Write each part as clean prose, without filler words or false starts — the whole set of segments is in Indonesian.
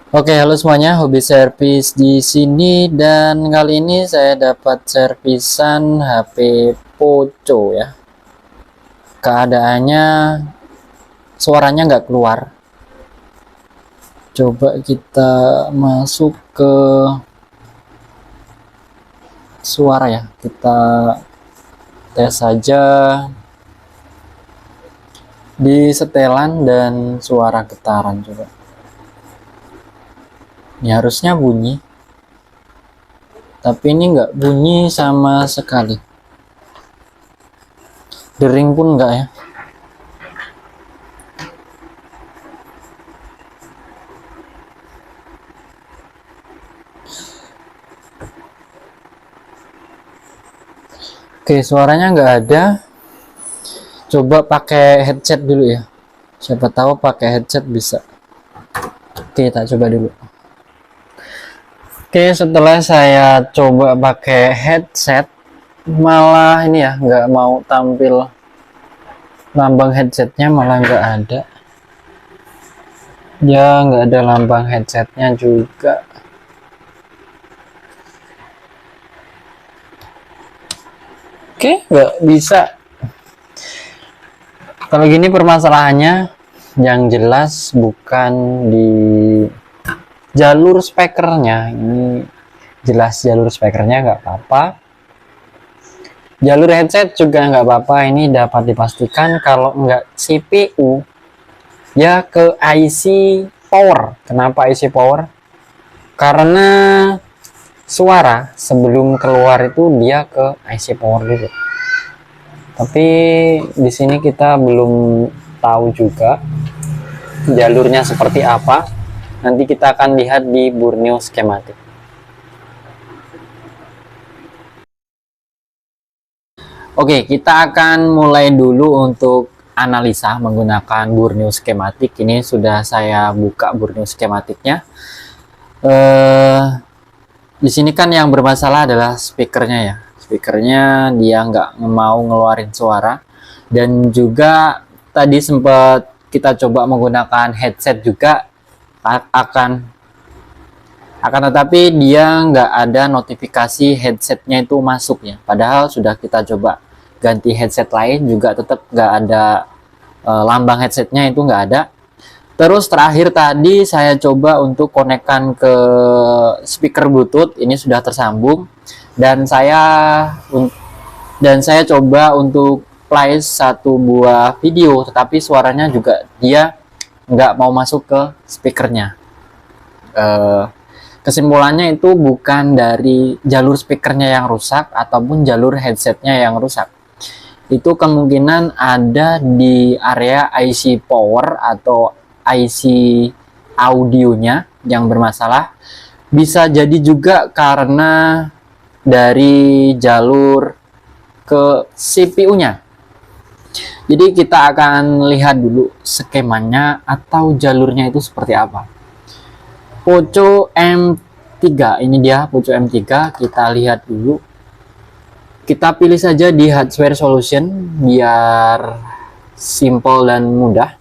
Oke, halo semuanya, hobi servis di sini dan kali ini saya dapat servisan HP Poco ya. Keadaannya suaranya nggak keluar. Coba kita masuk ke suara ya. Kita tes saja di setelan dan suara getaran coba. Ini harusnya bunyi, tapi ini nggak bunyi sama sekali. Dering pun nggak ya. Oke, suaranya nggak ada. Coba pakai headset dulu ya. Siapa tahu pakai headset bisa. Oke, kita coba dulu. Oke, setelah saya coba pakai headset, malah ini ya nggak mau tampil lambang headsetnya, malah nggak ada. Ya, nggak ada lambang headsetnya juga. Oke, nggak bisa. Kalau gini permasalahannya yang jelas bukan di jalur speakernya. Ini jelas jalur speakernya nggak apa-apa. Jalur headset juga nggak apa-apa. Ini dapat dipastikan kalau nggak CPU ya ke IC power. Kenapa IC power? Karena suara sebelum keluar itu dia ke IC power dulu. Tapi di sini kita belum tahu juga jalurnya seperti apa. Nanti kita akan lihat di Borneo Schematic. Oke, kita akan mulai dulu untuk analisa menggunakan Borneo Schematic. Ini sudah saya buka Borneo Schematicnya. Di sini kan yang bermasalah adalah speakernya ya. Speakernya dia nggak mau ngeluarin suara, dan juga tadi sempat kita coba menggunakan headset juga akan tetapi dia nggak ada notifikasi headsetnya itu masuk ya. Padahal sudah kita coba ganti headset lain juga tetap nggak ada lambang headsetnya itu nggak ada. Terus terakhir tadi saya coba untuk konekkan ke speaker Bluetooth, ini sudah tersambung, dan saya coba untuk play satu buah video, tetapi suaranya juga dia nggak mau masuk ke speakernya. Kesimpulannya itu bukan dari jalur speakernya yang rusak ataupun jalur headsetnya yang rusak. Itu kemungkinan ada di area IC power atau IC audionya yang bermasalah. Bisa jadi juga karena dari jalur ke CPU-nya. Jadi kita akan lihat dulu skemanya atau jalurnya itu seperti apa. Poco M3, ini dia Poco M3, kita lihat dulu. Kita pilih saja di hardware solution biar simple dan mudah.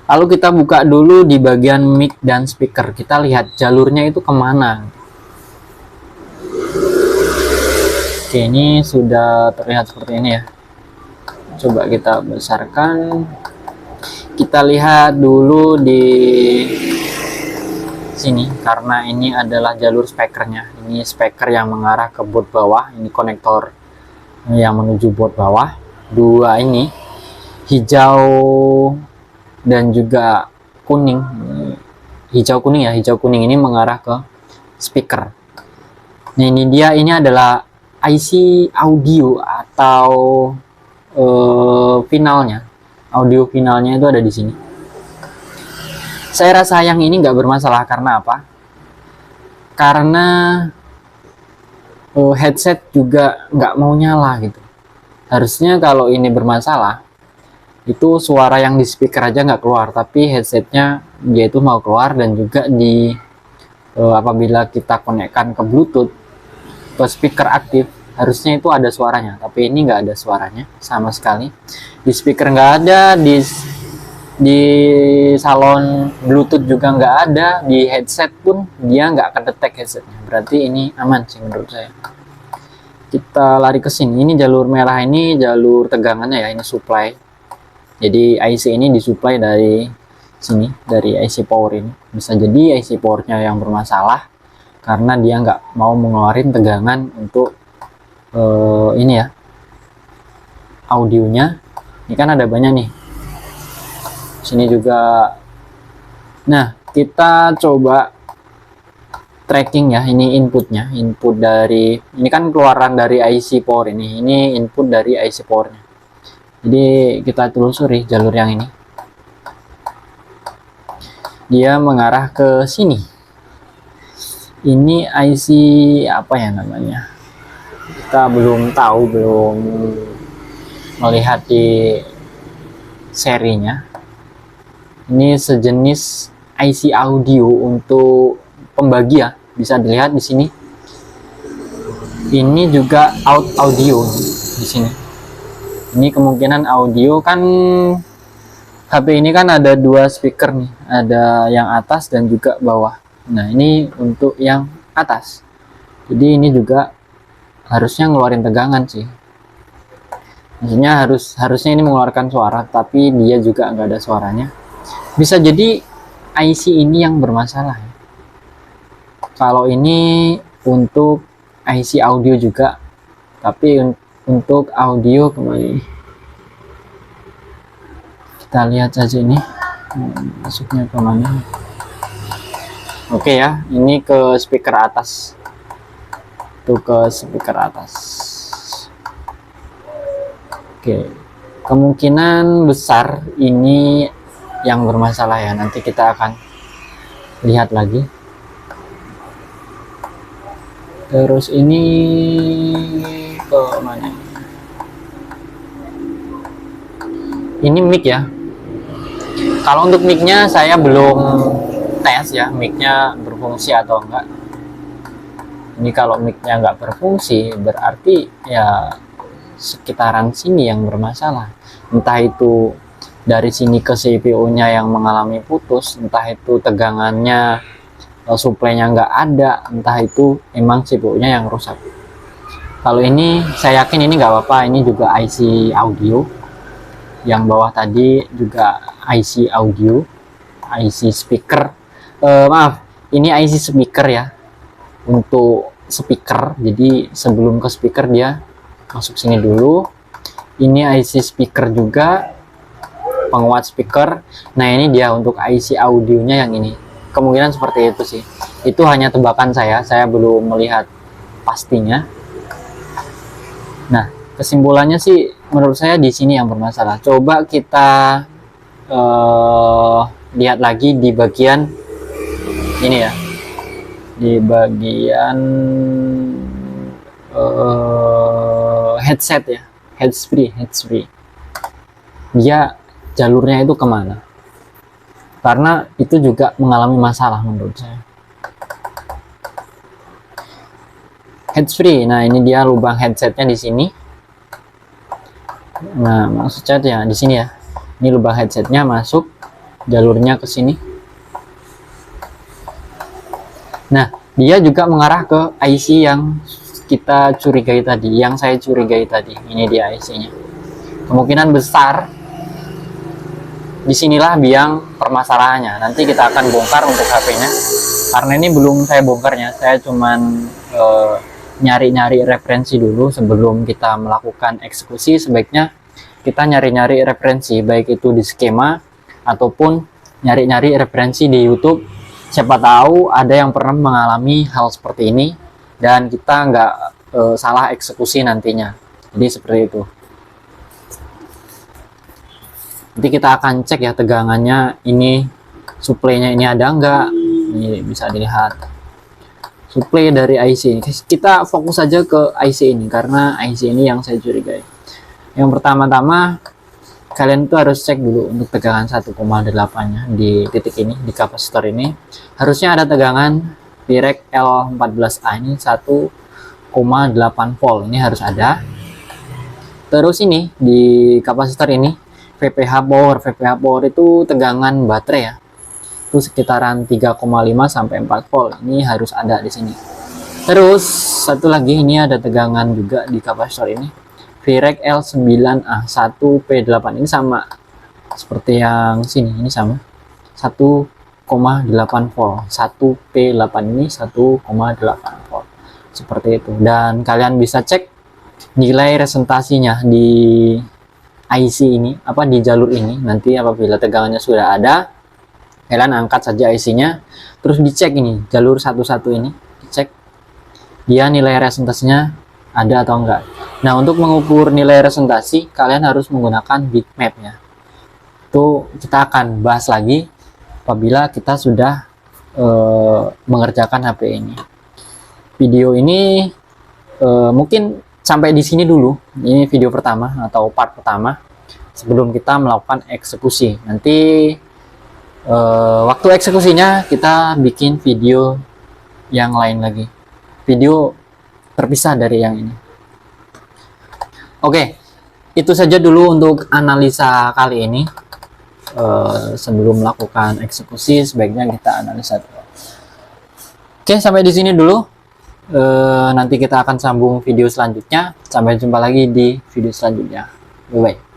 Lalu kita buka dulu di bagian mic dan speaker. Kita lihat jalurnya itu kemana. Oke, ini sudah terlihat seperti ini ya. Coba kita besarkan. Kita lihat dulu di sini, karena ini adalah jalur speakernya. Ini speaker yang mengarah ke board bawah. Ini konektor yang menuju board bawah. Dua ini, hijau dan juga kuning. Hijau kuning ya, hijau kuning ini mengarah ke speaker. Nah, ini dia, ini adalah IC audio atau finalnya. Audio finalnya itu ada di sini. Saya rasa yang ini nggak bermasalah karena apa? Karena headset juga nggak mau nyala gitu. Harusnya kalau ini bermasalah, itu suara yang di speaker aja nggak keluar, tapi headsetnya dia itu mau keluar, dan juga di apabila kita konekkan ke Bluetooth ke speaker aktif, harusnya itu ada suaranya, tapi ini nggak ada suaranya sama sekali. Di speaker nggak ada, di di salon Bluetooth juga nggak ada, di headset pun dia nggak kedetek headsetnya. Berarti ini aman sih menurut saya. Kita lari ke sini. Ini jalur merah, ini jalur tegangannya ya, ini supply. Jadi IC ini disuplai dari sini, dari IC power ini. Bisa jadi IC powernya yang bermasalah karena dia nggak mau mengeluarkan tegangan untuk ini ya, audionya. Ini kan ada banyak nih. Sini juga. Nah, kita coba tracking ya. Ini inputnya, input dari ini kan keluaran dari IC power ini input dari IC powernya. Jadi kita telusuri jalur yang ini, dia mengarah ke sini. Ini IC apa ya namanya, kita belum tahu, belum melihat di serinya. Ini sejenis IC audio untuk pembagi ya, bisa dilihat di sini. Ini juga out audio di sini. Ini kemungkinan audio, kan HP ini kan ada dua speaker nih, ada yang atas dan juga bawah. Nah, ini untuk yang atas. Jadi ini juga harusnya ngeluarin tegangan sih. Maksudnya harusnya ini mengeluarkan suara, tapi dia juga nggak ada suaranya. Bisa jadi IC ini yang bermasalah. Kalau ini untuk IC audio juga, tapi untuk audio kembali kita lihat saja ini masuknya ke mana. Oke ya, ini ke speaker atas, itu ke speaker atas. Oke, kemungkinan besar ini yang bermasalah ya, nanti kita akan lihat lagi. Terus ini ke mana? Ini mic ya. Kalau untuk micnya saya belum tes ya, micnya berfungsi atau enggak. Ini kalau micnya enggak berfungsi, berarti ya sekitaran sini yang bermasalah. Entah itu dari sini ke CPU-nya yang mengalami putus, entah itu tegangannya, suplainya nggak ada, entah itu emang CPU-nya yang rusak. Kalau ini saya yakin ini nggak apa-apa, ini juga IC audio. Yang bawah tadi juga IC audio, IC speaker. Maaf, ini IC speaker ya, untuk speaker. Jadi sebelum ke speaker dia masuk sini dulu. Ini IC speaker juga, penguat speaker. Nah, ini dia untuk IC audionya yang ini. Kemungkinan seperti itu sih. Itu hanya tebakan saya belum melihat pastinya. Nah, kesimpulannya sih menurut saya di sini yang bermasalah. Coba kita lihat lagi di bagian ini ya, di bagian headset ya, hands free. Dia jalurnya itu kemana? Karena itu juga mengalami masalah menurut saya. Hands free. Nah, ini dia lubang headsetnya di sini. Nah, maksudnya ya di sini ya. Ini lubang headsetnya masuk, jalurnya ke sini. Nah, dia juga mengarah ke IC yang kita curigai tadi, yang saya curigai tadi. Ini dia IC-nya. Kemungkinan besar disinilah biang permasalahannya. Nanti kita akan bongkar untuk HP-nya. Karena ini belum saya bongkarnya, saya cuman nyari-nyari referensi dulu sebelum kita melakukan eksekusi. Sebaiknya kita nyari-nyari referensi, baik itu di skema ataupun nyari-nyari referensi di YouTube. Siapa tahu ada yang pernah mengalami hal seperti ini dan kita nggak salah eksekusi nantinya. Jadi seperti itu. Nanti kita akan cek ya tegangannya, ini suplainya ini ada nggak. Ini bisa dilihat suplai dari IC. Kita fokus saja ke IC ini karena IC ini yang saya curigai. Yang pertama-tama kalian tuh harus cek dulu untuk tegangan 1,8 nya di titik ini, di kapasitor ini. Harusnya ada tegangan direct L14A ini 1,8 volt. Ini harus ada. Terus ini di kapasitor ini VPH power itu tegangan baterai ya. Itu sekitaran 3,5 sampai 4 volt. Ini harus ada di sini. Terus satu lagi ini ada tegangan juga di kapasitor ini. Virec L9A 1P8 ini sama seperti yang sini, ini sama 1,8 volt. 1P8 ini 1,8 volt. Seperti itu. Dan kalian bisa cek nilai resentasinya di IC ini, di jalur ini. Nanti apabila tegangannya sudah ada, kalian angkat saja IC-nya, terus dicek ini jalur satu-satu ini, dicek dia nilai resentasinya ada atau enggak. Nah, untuk mengukur nilai resentasi kalian harus menggunakan bitmap ya. Itu kita akan bahas lagi apabila kita sudah mengerjakan HP ini. Video ini mungkin sampai di sini dulu. Ini video pertama atau part pertama sebelum kita melakukan eksekusi. Nanti waktu eksekusinya kita bikin video yang lain lagi, video terpisah dari yang ini. Oke, itu saja dulu untuk analisa kali ini. Sebelum melakukan eksekusi sebaiknya kita analisa dulu. Oke, sampai di sini dulu. Nanti kita akan sambung video selanjutnya. Sampai jumpa lagi di video selanjutnya. Bye bye.